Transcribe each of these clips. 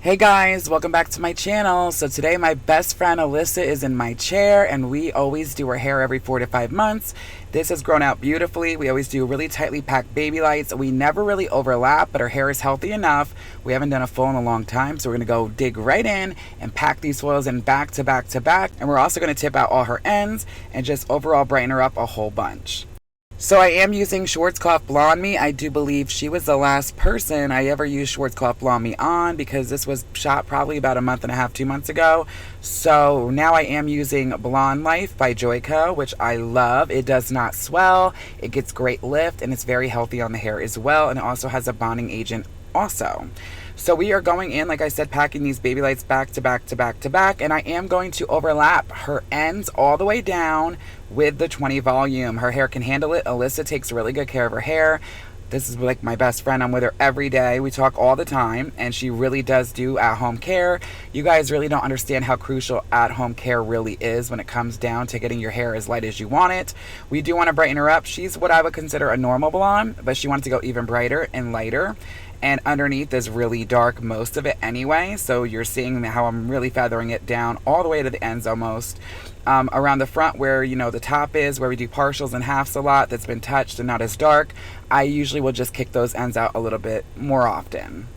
Hey guys, welcome back to my channel. So today my best friend Elyssa is in my chair and we always do her hair every 4 to 5 months. This has grown out beautifully. We always do really tightly packed baby lights. We never really overlap, but her hair is healthy enough. We haven't done a full in a long time, so we're gonna go dig right in and pack these foils in back to back to back. And we're also gonna tip out all her ends and just overall brighten her up a whole bunch. So I am using Schwarzkopf Blonde Me. I do believe she was the last person I ever used Schwarzkopf Blonde Me on because this was shot probably about a month and a half, 2 months ago. So now I am using Blonde Life by Joico, which I love. It does not swell, it gets great lift, and it's very healthy on the hair as well, and it also has a bonding agent also. So we are going in, like I said, packing these baby lights back to back to back to back, and I am going to overlap her ends all the way down with the 20 volume. Her hair can handle it. Elyssa takes really good care of her hair. This is like my best friend. I'm with her every day. We talk all the time, and she really does do at-home care. You guys really don't understand how crucial at-home care really is when it comes down to getting your hair as light as you want it. We do want to brighten her up. She's what I would consider a normal blonde, but she wanted to go even brighter and lighter. And underneath is really dark, most of it anyway. So you're seeing how I'm really feathering it down all the way to the ends almost. Around the front where, you know, the top is, where we do partials and halves a lot, that's been touched and not as dark, I usually will just kick those ends out a little bit more often.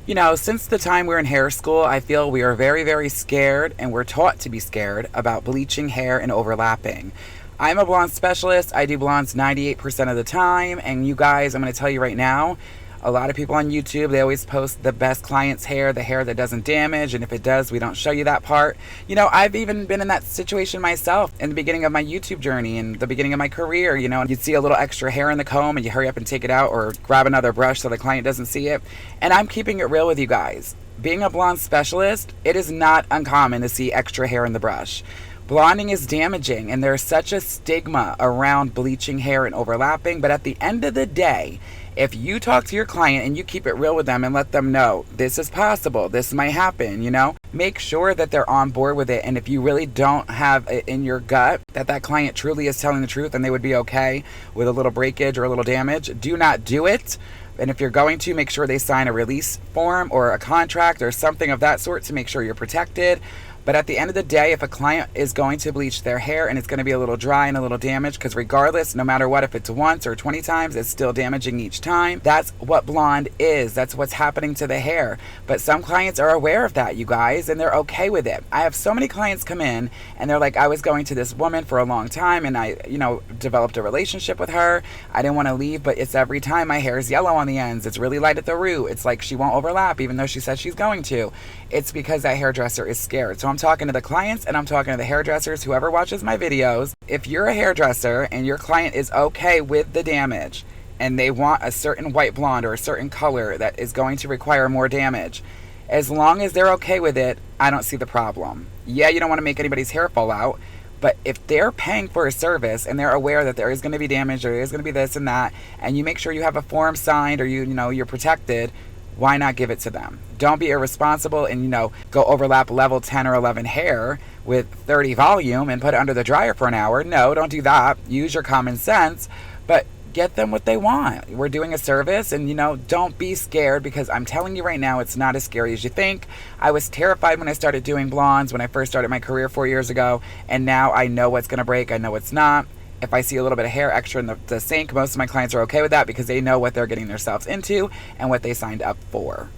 You know, since the time we're in hair school, I feel we are very, very scared, and we're taught to be scared about bleaching hair and overlapping. I'm a blonde specialist. I do blondes 98% of the time, and you guys, I'm going to tell you right now, a lot of people on YouTube, they always post the best client's hair, the hair that doesn't damage, and if it does, we don't show you that part. You know, I've even been in that situation myself in the beginning of my YouTube journey and the beginning of my career, you know, and you'd see a little extra hair in the comb and you hurry up and take it out or grab another brush so the client doesn't see it. And I'm keeping it real with you guys. Being a blonde specialist, it is not uncommon to see extra hair in the brush. Blonding is damaging, and there's such a stigma around bleaching hair and overlapping, but at the end of the day, if you talk to your client and you keep it real with them and let them know this is possible, this might happen, you know, make sure that they're on board with it. And if you really don't have it in your gut that that client truly is telling the truth and they would be okay with a little breakage or a little damage, do not do it. And if you're going to, make sure they sign a release form or a contract or something of that sort to make sure you're protected. But at the end of the day, if a client is going to bleach their hair and it's going to be a little dry and a little damaged, because regardless, no matter what, if it's once or 20 times, it's still damaging each time. That's what blonde is. That's what's happening to the hair. But some clients are aware of that, you guys, and they're okay with it. I have so many clients come in and they're like, I was going to this woman for a long time and I, you know, developed a relationship with her. I didn't want to leave, but it's every time my hair is yellow on the ends. It's really light at the root. It's like she won't overlap even though she says she's going to. It's because that hairdresser is scared. So I'm talking to the clients and I'm talking to the hairdressers, whoever watches my videos. If you're a hairdresser and your client is okay with the damage and they want a certain white blonde or a certain color that is going to require more damage, as long as they're okay with it, I don't see the problem. Yeah, you don't want to make anybody's hair fall out, but if they're paying for a service and they're aware that there is going to be damage or there is going to be this and that, and you make sure you have a form signed or you know you're protected, why not give it to them? Don't be irresponsible and, you know, go overlap level 10 or 11 hair with 30 volume and put it under the dryer for an hour. No, don't do that. Use your common sense, but get them what they want. We're doing a service and, you know, don't be scared because I'm telling you right now, it's not as scary as you think. I was terrified when I started doing blondes when I first started my career 4 years ago, and now I know what's going to break. I know what's not. If I see a little bit of hair extra in the sink, most of my clients are okay with that because they know what they're getting themselves into and what they signed up for.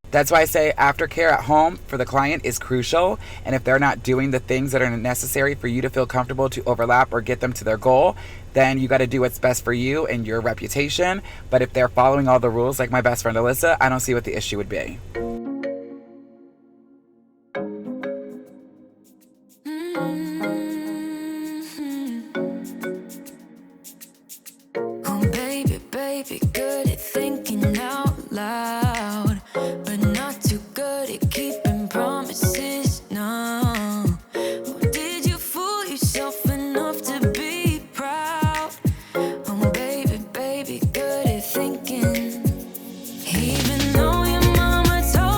That's why I say aftercare at home for the client is crucial. And if they're not doing the things that are necessary for you to feel comfortable to overlap or get them to their goal, then you got to do what's best for you and your reputation. But if they're following all the rules like my best friend Elyssa, I don't see what the issue would be. Baby, good at thinking out loud, but not too good at keeping promises, no. Or did you fool yourself enough to be proud? Oh, baby, good at thinking. Even though your mama told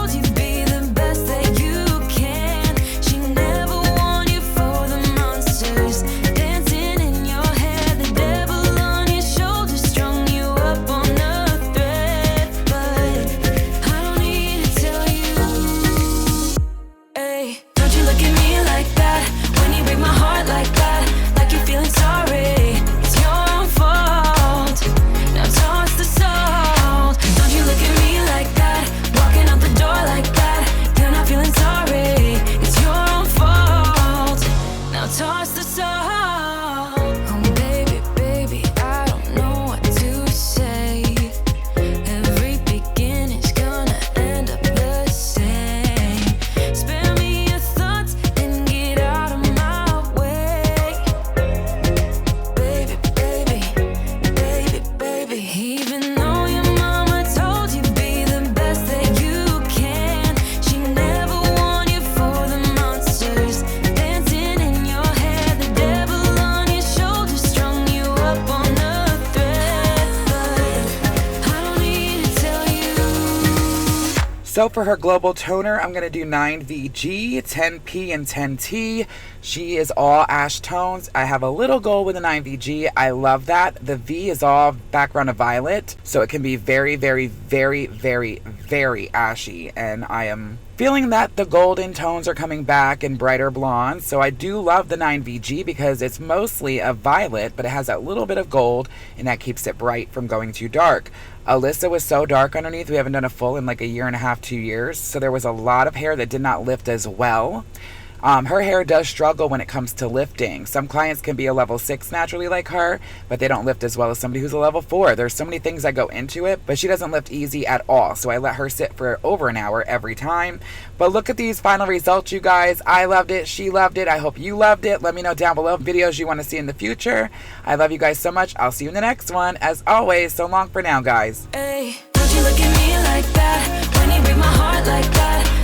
So for her global toner, I'm going to do 9VG, 10P, and 10T. She is all ash tones. I have a little gold with the 9VG. I love that. The V is all background of violet, so it can be very, very, very, very, very ashy. And I am feeling that the golden tones are coming back in brighter blondes. So I do love the 9VG because it's mostly a violet, but it has that little bit of gold, and that keeps it bright from going too dark. Elyssa was so dark underneath. We haven't done a full in like a year and a half, 2 years. So there was a lot of hair that did not lift as well. Her hair does struggle when it comes to lifting. Some clients can be a level 6 naturally like her, but they don't lift as well as somebody who's a level 4. There's so many things that go into it, but she doesn't lift easy at all. So I let her sit for over an hour every time. But look at these final results, you guys. I loved it. She loved it. I hope you loved it. Let me know down below videos you want to see in the future. I love you guys so much. I'll see you in the next one. As always, so long for now, guys. Hey, don't you look at me like that when you break my heart like that.